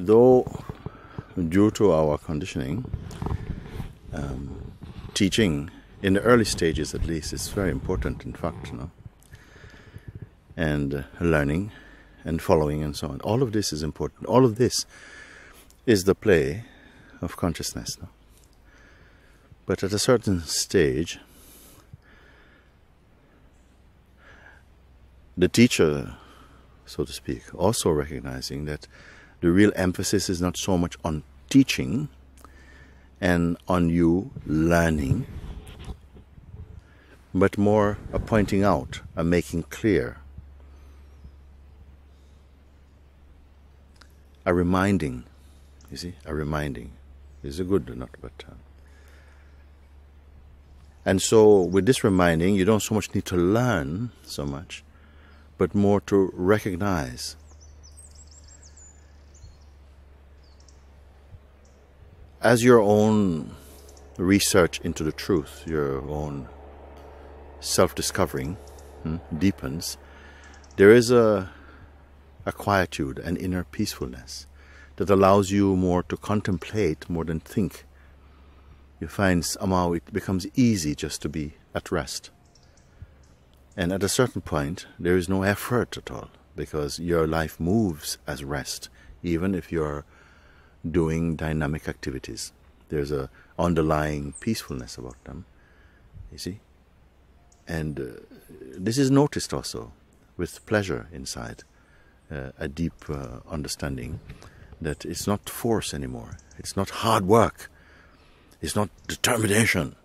though due to our conditioning, teaching in the early stages at least is very important, in fact, and learning and following and so on. All of this is important. All of this is the play of consciousness. But at a certain stage, the teacher, so to speak, also recognizing that the real emphasis is not so much on teaching and on you learning, but more a pointing out, a making clear, a reminding. You see, a reminding is a good, not but. And so with this reminding, you don't so much need to learn so much, but more to recognize. As your own research into the truth, your own self-discovering deepens, there is a quietude, an inner peacefulness that allows you more to contemplate more than think. You find somehow it becomes easy just to be at rest. And at a certain point, there is no effort at all, because your life moves as rest, even if you're doing dynamic activities. There's a underlying peacefulness about them, you see. And this is noticed also with pleasure inside, a deep understanding that it's not force anymore, it's not hard work, it's not determination,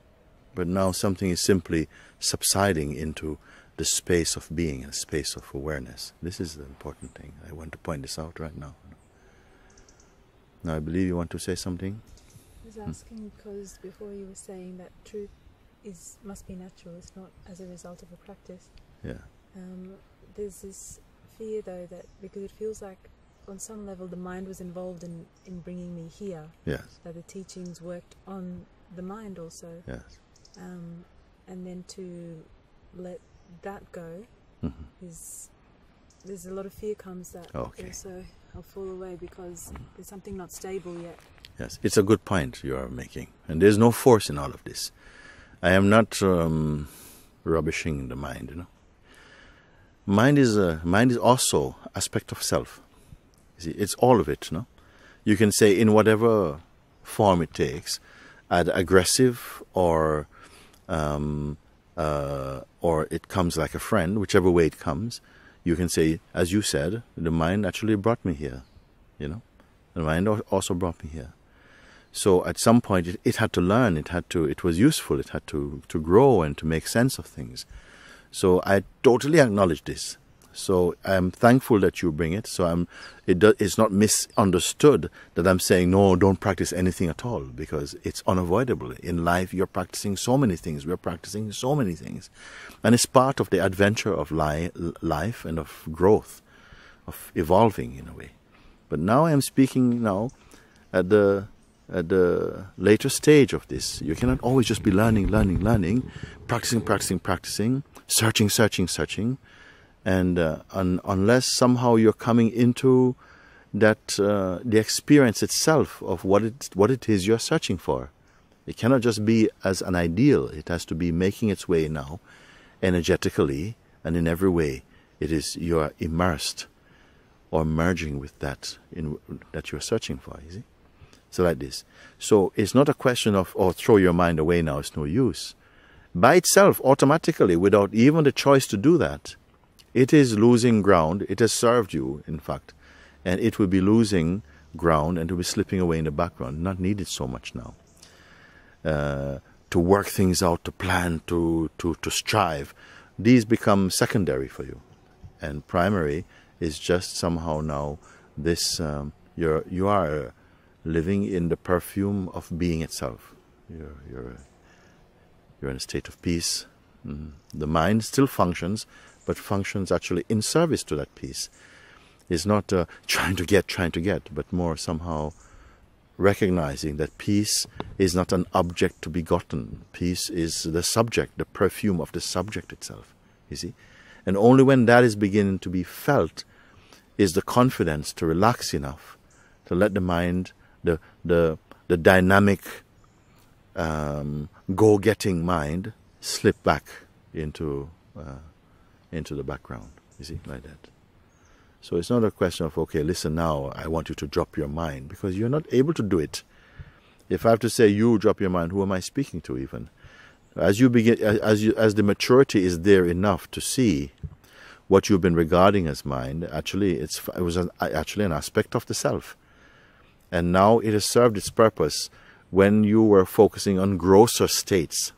but now something is simply subsiding into the space of being, a space of awareness. This is the important thing. I want to point this out right now. Now I believe you want to say something? I was asking because before you were saying that truth must be natural, it's not as a result of a practice. Yeah. There's this fear though, that because it feels like on some level the mind was involved in bringing me here. Yes. That the teachings worked on the mind also. Yes. And then to let that go is, there's a lot of fear comes that also I'll fall away because there's something not stable yet. Yes, it's a good point you are making, and there's no force in all of this. I am not rubbishing the mind, Mind is also aspect of self. You see, it's all of it, You can say in whatever form it takes, either aggressive or it comes like a friend, whichever way it comes. You can say, as you said, the mind actually brought me here, The mind also brought me here. So at some point it had to learn, it was useful, it had to grow and to make sense of things. So I totally acknowledge this. So I'm thankful that you bring it. So it's not misunderstood that I'm saying, no, don't practice anything at all, because it's unavoidable. In life, you're practicing so many things. We're practicing so many things. And it's part of the adventure of life and of growth, of evolving in a way. But now I'm speaking now at the later stage of this. You cannot always just be learning, practicing, searching. And unless somehow you're coming into that the experience itself of what it is you're searching for. It cannot just be as an ideal. It has to be making its way now, energetically and in every way. It is you are immersed or merging with that that you're searching for. You see, so like this. So it's not a question of throw your mind away now. It's no use. By itself, automatically, without even the choice to do that. It is losing ground. It has served you, in fact, and it will be losing ground and it will be slipping away in the background. Not needed so much now. To work things out, to plan, to strive, these become secondary for you, and primary is just somehow now this. You are living in the perfume of being itself. You're in a state of peace. The mind still functions, but functions actually in service to that peace. It's not trying to get, but more somehow recognizing that peace is not an object to be gotten. Peace is the subject, the perfume of the subject itself, you see. And only when that is beginning to be felt is the confidence to relax enough to let the mind, the dynamic, go-getting mind, slip back into the background. You see, like that. So it's not a question of, okay, listen now, I want you to drop your mind, because you're not able to do it. If I have to say you drop your mind, who am I speaking to even? As you begin, as the maturity is there enough to see what you've been regarding as mind, actually it was actually an aspect of the self. And now it has served its purpose when you were focusing on grosser states.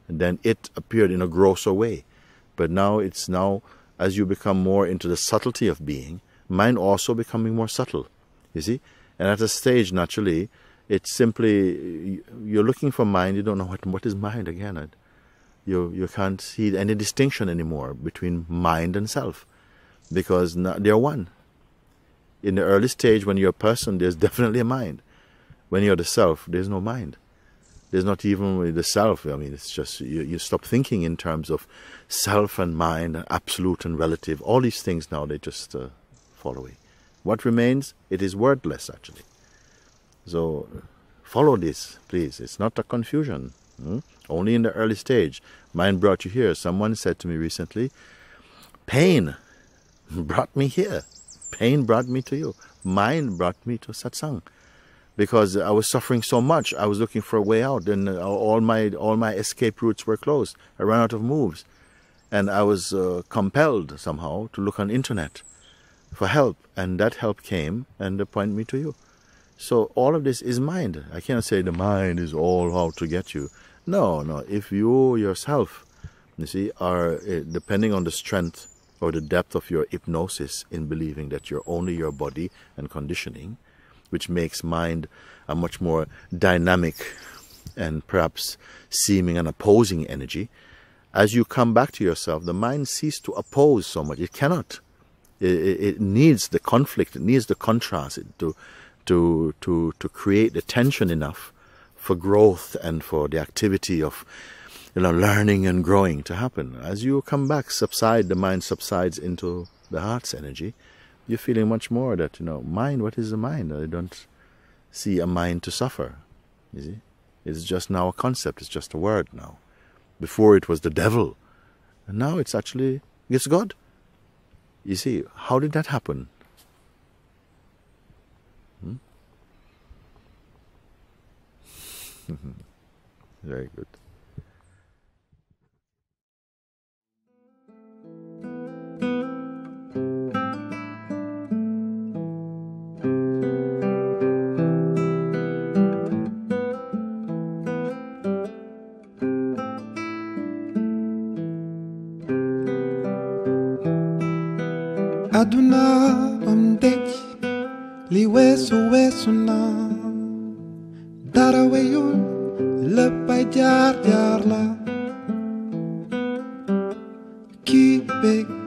And then it appeared in a grosser way. But now as you become more into the subtlety of being, mind also becoming more subtle, you see? And at a stage, naturally, it's simply, you're looking for mind, you don't know what is mind again. You can't see any distinction anymore between mind and self, because they're one. In the early stage, when you're a person, there's definitely a mind. When you're the self, there's no mind. There's not even the self. I mean, it's just, you stop thinking in terms of self and mind, and absolute and relative. All these things now, they just fall away. What remains? It is wordless, actually. So, follow this, please. It's not a confusion. Only in the early stage. Mind brought you here. Someone said to me recently, pain brought me here. Pain brought me to you. Mind brought me to satsang. Because I was suffering so much, I was looking for a way out, and all my escape routes were closed. I ran out of moves, and I was compelled somehow to look on internet for help, and that help came and they point me to you. So all of this is mind. I cannot say the mind is all how to get you. No. If you yourself, you see, are depending on the strength or the depth of your hypnosis in believing that you're only your body and conditioning, which makes mind a much more dynamic and perhaps seeming an opposing energy. As you come back to yourself, the mind ceases to oppose so much. It cannot. It needs the conflict. It needs the contrast to create the tension enough for growth and for the activity of learning and growing to happen. As you come back, the mind subsides into the heart's energy. You're feeling much more that, mind, what is the mind? I don't see a mind to suffer, you see. It's just now a concept, it's just a word now. Before it was the devil, and now it's God. You see, how did that happen? Very good. Aduna amdek li wesu na dara weyul leppay jaar la ki beg